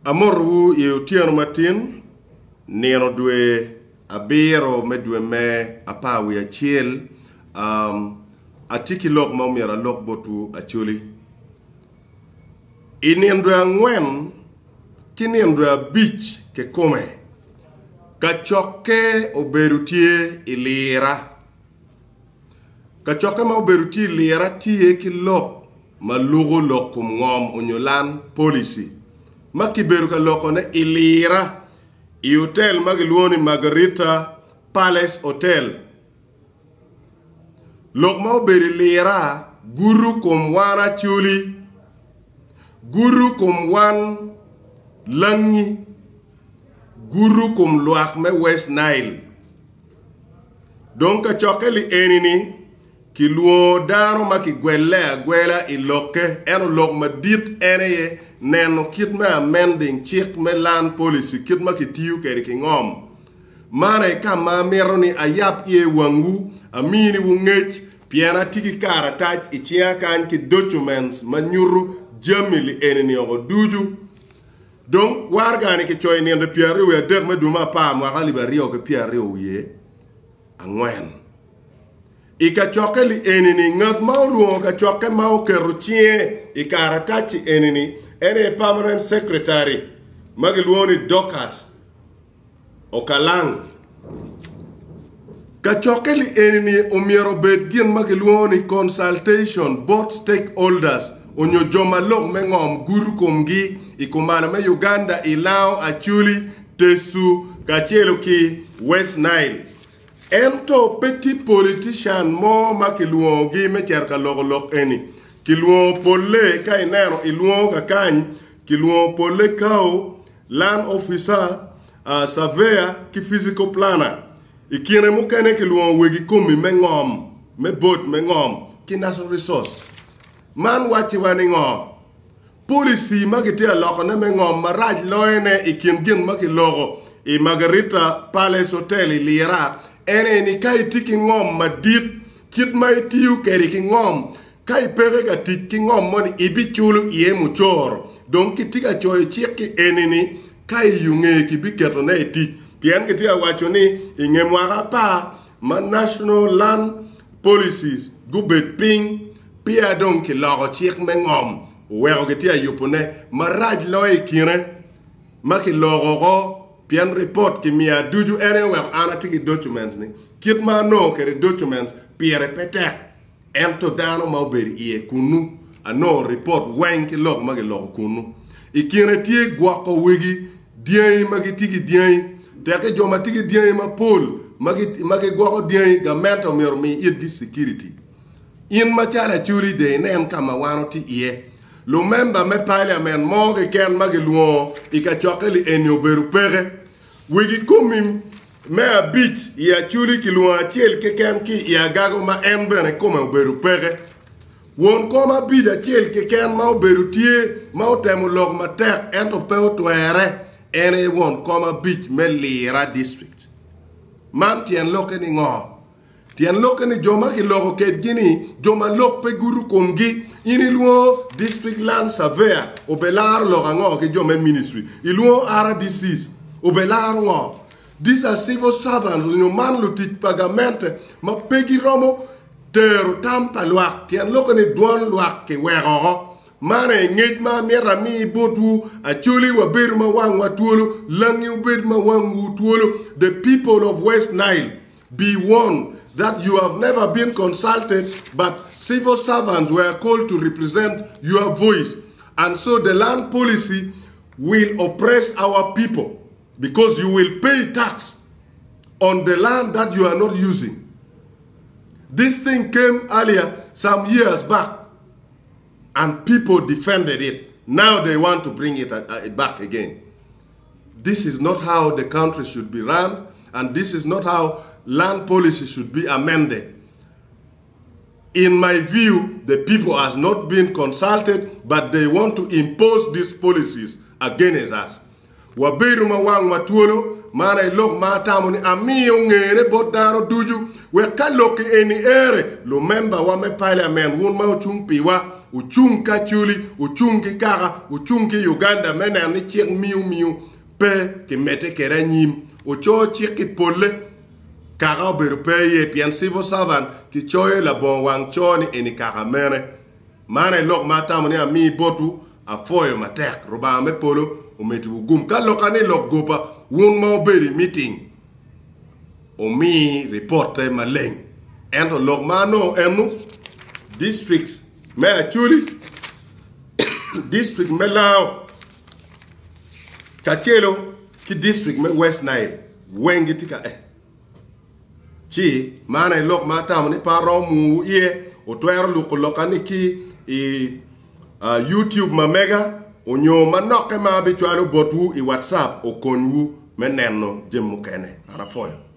Amoru yu tiano matin, neno dwe abiro me dwe me apawi achiel, atiki lok maumira lok botu achuli. Iniendwe angwen, kiniendwe abich ke kome, kachoke oberutie ilira. Kachoke ma oberutie ilira tie ki lok malugo lok ngom onyolan policy. Makiberu ka loko ne ilira i hotel magiluoni Margarita Palace Hotel. Lok ma oberi lira guru kum wana chuli, guru kum wan langi, guru kum lwak me West Nile. Donc ka chokeli enini ki luo dano maki gwela iloke eno lok madit eneye neno kit me amending chik me land policy kit ma kitiu keri ki ngom. Mane kama mero ni ayap ye wangu amini wungech piana tiki kara tach ichia kan ki documents manyuru jamili enini ogo duju. Donc wargani ki choy niende piari we dek me duma pa mwaka liberi oge piari uye angwen. Ika choke li enini ngat mauluo ka choke mau keruchie ika tachi enini ene permanent secretary magiluoni Dokas Okalang. Ka choke li enini umiero bedgin magiluoni consultation both stakeholders onyo joma lok mengom guru kumgi ikumana me Uganda ilao achuli tesu kachelo ki West Nile. Ento petit politician mo ma kiluo gi me cherka lok eni kiluo pole kai neno iluo ka kany kiluo pole kao land officer surveyor ki physical planner ikine mo kane kiluo wegi komi mengom me bot mengom ki national resource man wati wani ngo policy magitia loko ne mengom maraj loene ikin gin makilogo i Margarita Palace Hotel ilira ene ni kai tiki ngom madit kit mai tiu keri ki ngom kai pere ka tiki ngom moni ibichulu iye muchoro donc kitika choy chiki ene ni kai yunge ki biketo na eti pien kitia wacho ni ingemwa pa ma national land policies gubet ping pia donc ki logo chik me ngom wero kitia yupone maraj loy kire maki logo pian report ki mia duju ene wer anatiki documents ni kit ma no kere documents piere petek ento dano ma oberi ie kunu ano report wen ki log magi log kunu ikire tie gwako wigi diei magi tigi diei teke joma tigi diei ma pol magi gwako diei ga mento mi idgi security in ma chala chuli de nen kama wanoti ie lo member me parliament mo ke ken magi luo ika chokeli enyo beru pere wigi kumim me a beach ya chuli kilua chiel ke ken ki ya gago ma enbene kuma beru pere won koma bida chiel ke ken ma beru tie ma temu log ma tek ento pe otwere ene won koma beach me lira district man tien loke ni ngo tien loke ni joma ki logo ket gini joma lok pe guru kumgi ini luo district land surveyor obelar loga ngo ke joma ministry iluo RDCs obelar. These are civil servants who man lutit pagamente ma pegi romo teru tampa lwak tian loko ni duan lwak ke wero mane ngej ma mera mi botu achuli wa beru ma wang wa tuolo langi ubed ma wang wu tuolo. The people of West Nile, be warned that you have never been consulted, but civil servants were called to represent your voice, and so the land policy will oppress our people because you will pay tax on the land that you are not using. This thing came earlier, some years back, and people defended it. Now they want to bring it back again. This is not how the country should be run, and this is not how land policy should be amended. In my view, the people has not been consulted, but they want to impose these policies against us. Waberu mawang watuolo mana ilok matamu ni amiyo ngere botano duju we kaloki eni ere lo member wa me parliament won ma chumpi wa uchung ka chuli uchung ki kara uchung ki Uganda mena ni chek miu pe ki mete kera nyim ucho chek ki pole kara berpe ye pian civil servant ki choye la bon wang choni eni kara mene mane lok mata moni ami botu a foyo matek roba me polo o meti gum ka lokani lok gopa won mo beri meeting o mi reporte maleng ento lok mano emu districts me actually district me lao kachelo ki district me West Nile wengi tika chi mana lok mata moni paro mu ye o twero luk lokani ki YouTube ma mega o nyo manoke ma bi chwalo botu i WhatsApp o konwu meneno jemu kene ara foyo